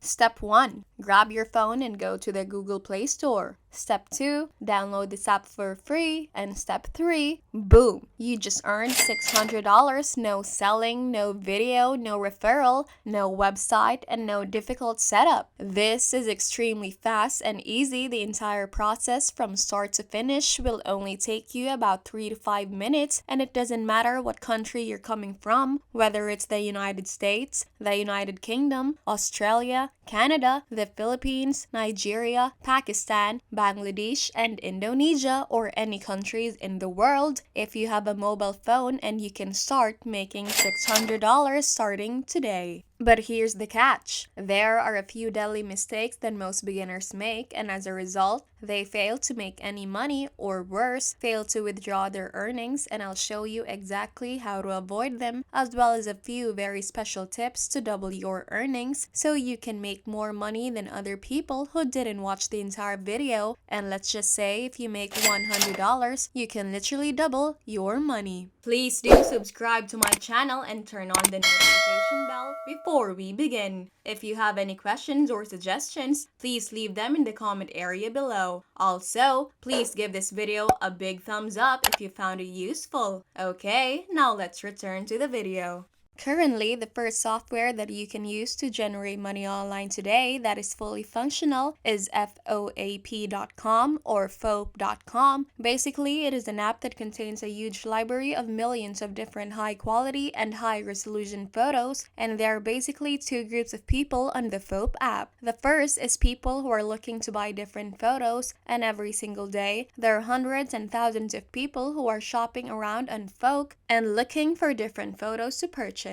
Step 1. Grab your phone and go to the Google Play Store. Step 2. Download this app for free. And step 3. Boom! You just earned $600. No selling, no video, no referral, no website, and no difficult setup. This is extremely fast and easy. The entire process from start to finish will only take you about 3 to 5 minutes, and it doesn't matter what country you're coming from, whether it's the United States, the United Kingdom, Australia, Canada, the Philippines, Nigeria, Pakistan, Bangladesh, and Indonesia, or any countries in the world. If you have a mobile phone, and you can start making $600 starting today. But here's the catch. There are a few deadly mistakes that most beginners make, and as a result, they fail to make any money, or worse, fail to withdraw their earnings, and I'll show you exactly how to avoid them, as well as a few very special tips to double your earnings so you can make more money than other people who didn't watch the entire video. And let's just say if you make $100, you can literally double your money. Please do subscribe to my channel and turn on the notification bell before we begin. If you have any questions or suggestions, please leave them in the comment area below. Also, please give this video a big thumbs up if you found it useful. Okay, now let's return to the video. Currently, the first software that you can use to generate money online today that is fully functional is FOAP.com or FOAP.com. Basically, it is an app that contains a huge library of millions of different high quality and high resolution photos, and there are basically two groups of people on the FOAP app. The first is people who are looking to buy different photos, and every single day, there are hundreds and thousands of people who are shopping around on FOAP and looking for different photos to purchase.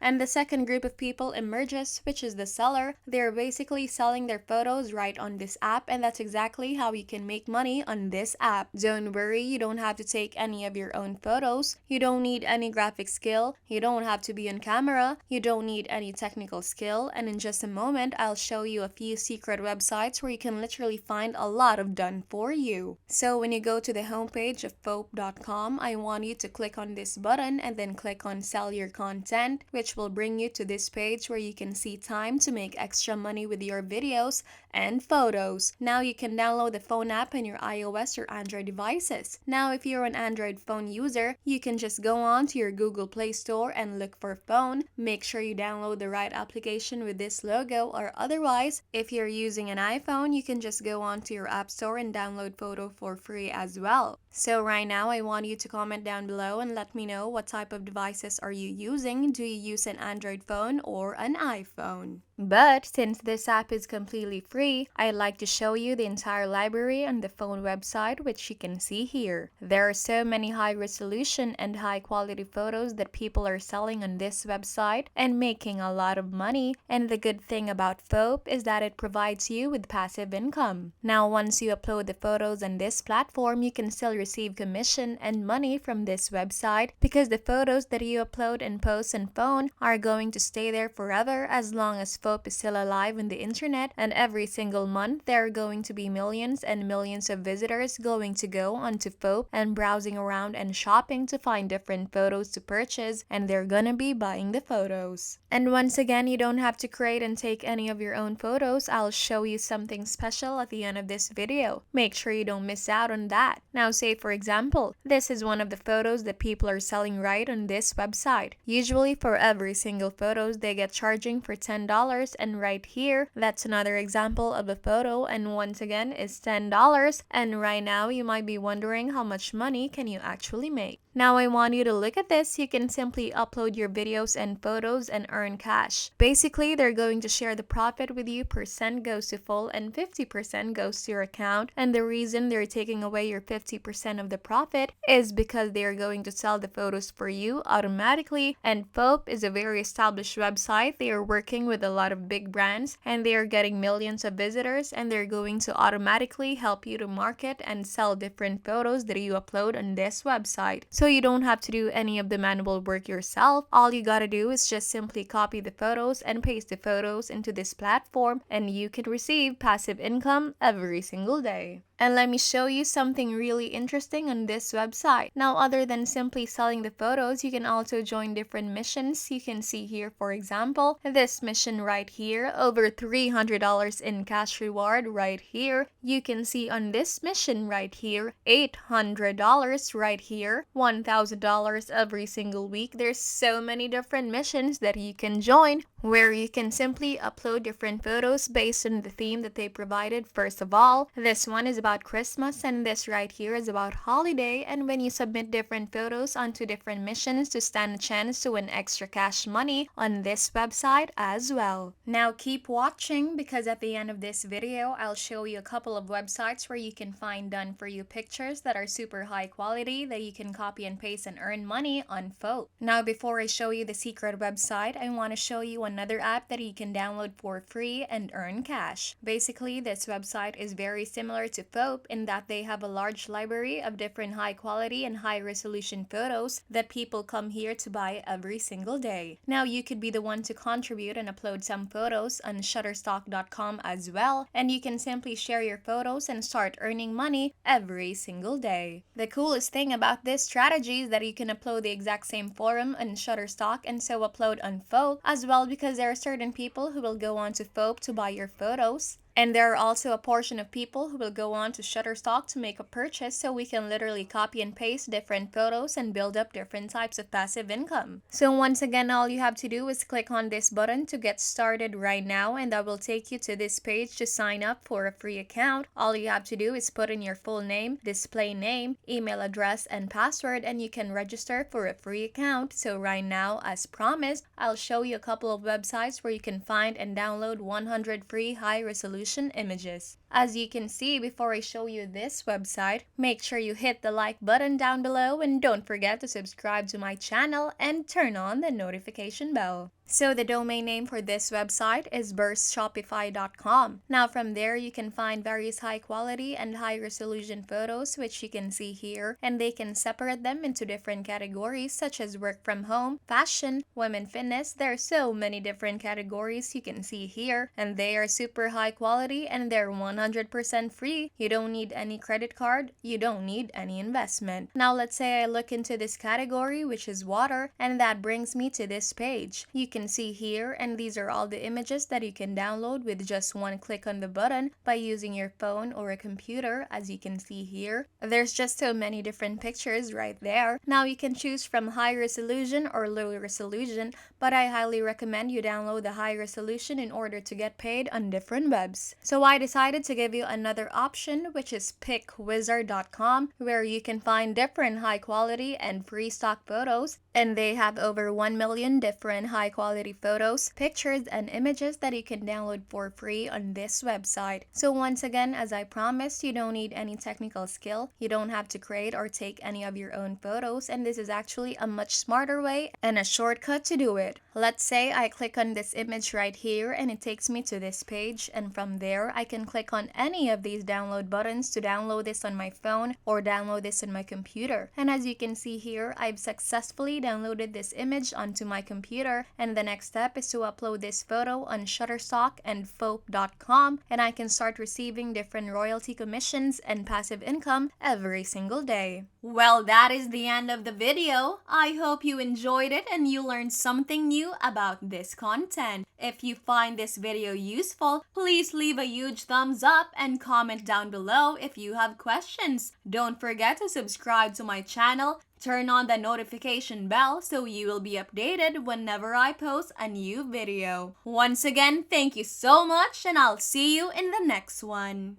And the second group of people emerges, which is the seller. They're basically selling their photos right on this app, and that's exactly how you can make money on this app. Don't worry, you don't have to take any of your own photos. You don't need any graphic skill. You don't have to be on camera. You don't need any technical skill. And in just a moment, I'll show you a few secret websites where you can literally find a lot of done for you. So when you go to the homepage of FOAP.com, I want you to click on this button and then click on Sell Your Content, which will bring you to this page where you can see time to make extra money with your videos and photos. Now you can download the phone app on your iOS or Android devices. Now if you're an Android phone user, you can just go on to your Google Play Store and look for phone. Make sure you download the right application with this logo, or otherwise, if you're using an iPhone, you can just go on to your App Store and download Photo for free as well. So right now, I want you to comment down below and let me know what type of devices are you using. Do you use an Android phone or an iPhone? But since this app is completely free, I'd like to show you the entire library on the phone website, which you can see here. There are so many high resolution and high quality photos that people are selling on this website and making a lot of money. And the good thing about FOAP is that it provides you with passive income. Now once you upload the photos on this platform, you can still receive commission and money from this website, because the photos that you upload and post on phone are going to stay there forever as long as FOAP is still alive on the internet, and every single month there are going to be millions and millions of visitors going to go onto FOAP and browsing around and shopping to find different photos to purchase, and they're gonna be buying the photos. And once again, you don't have to create and take any of your own photos. I'll show you something special at the end of this video. Make sure you don't miss out on that. Now say for example, this is one of the photos that people are selling right on this website. Usually for every single photos they get charging for $10, and right here that's another example of a photo, and once again is $10. And right now you might be wondering how much money can you actually make. Now I want you to look at this. You can simply upload your videos and photos and earn cash. Basically, they're going to share the profit with you. Percent goes to full and 50% goes to your account. And the reason they're taking away your 50% of the profit is because they are going to sell the photos for you automatically. And FOAP is a very established website. They are working with a lot of big brands and they are getting millions of visitors, and they're going to automatically help you to market and sell different photos that you upload on this website. So you don't have to do any of the manual work yourself. All you gotta do is just simply copy the photos and paste the photos into this platform, and you can receive passive income every single day. And let me show you something really interesting on this website. Now, other than simply selling the photos, you can also join different missions. You can see here, for example, this mission right here, over $300 in cash reward right here. You can see on this mission right here, $800 right here, $1,000 every single week. There's so many different missions that you can join, where you can simply upload different photos based on the theme that they provided. First of all, this one is about Christmas, and this right here is about holiday. And when you submit different photos onto different missions to stand a chance to win extra cash money on this website as well. Now keep watching, because at the end of this video, I'll show you a couple of websites where you can find done for you pictures that are super high quality that you can copy and paste and earn money on Foap. Now before I show you the secret website, I want to show you another app that you can download for free and earn cash. Basically, this website is very similar to Foap in that they have a large library of different high quality and high resolution photos that people come here to buy every single day. Now you could be the one to contribute and upload some photos on Shutterstock.com as well, and you can simply share your photos and start earning money every single day. The coolest thing about this strategy is that you can upload the exact same forum on Shutterstock and so upload on Foap as well, because there are certain people who will go on to Foap to buy your photos. And there are also a portion of people who will go on to Shutterstock to make a purchase, so we can literally copy and paste different photos and build up different types of passive income. So once again, all you have to do is click on this button to get started right now, and that will take you to this page to sign up for a free account. All you have to do is put in your full name, display name, email address, and password, and you can register for a free account. So right now, as promised, I'll show you a couple of websites where you can find and download 100 free high resolution images. As you can see, before I show you this website, make sure you hit the like button down below, and don't forget to subscribe to my channel and turn on the notification bell. So the domain name for this website is burstshopify.com. Now from there, you can find various high quality and high resolution photos, which you can see here, and they can separate them into different categories such as work from home, fashion, women fitness. There are so many different categories you can see here, and they are super high quality and they're 100% free. You don't need any credit card, you don't need any investment. Now let's say I look into this category, which is water, and that brings me to this page. You can see here, and these are all the images that you can download with just one click on the button by using your phone or a computer. As you can see here, there's just so many different pictures right there. Now you can choose from high resolution or low resolution, but I highly recommend you download the high resolution in order to get paid on different webs. So I decided to give you another option, which is PicWizard.com, where you can find different high quality and free stock photos, and they have over 1 million different high quality photos, pictures, and images that you can download for free on this website. So once again, as I promised, you don't need any technical skill. You don't have to create or take any of your own photos, and this is actually a much smarter way and a shortcut to do it. Let's say I click on this image right here, and it takes me to this page, and from there I can click on any of these download buttons to download this on my phone or download this on my computer. And as you can see here, I've successfully downloaded this image onto my computer, and the next step is to upload this photo on Shutterstock and Foap.com, and I can start receiving different royalty commissions and passive income every single day. Well, that is the end of the video. I hope you enjoyed it and you learned something new about this content. If you find this video useful, please leave a huge thumbs up and comment down below if you have questions. Don't forget to subscribe to my channel. Turn on the notification bell so you will be updated whenever I post a new video. Once again, thank you so much, and I'll see you in the next one.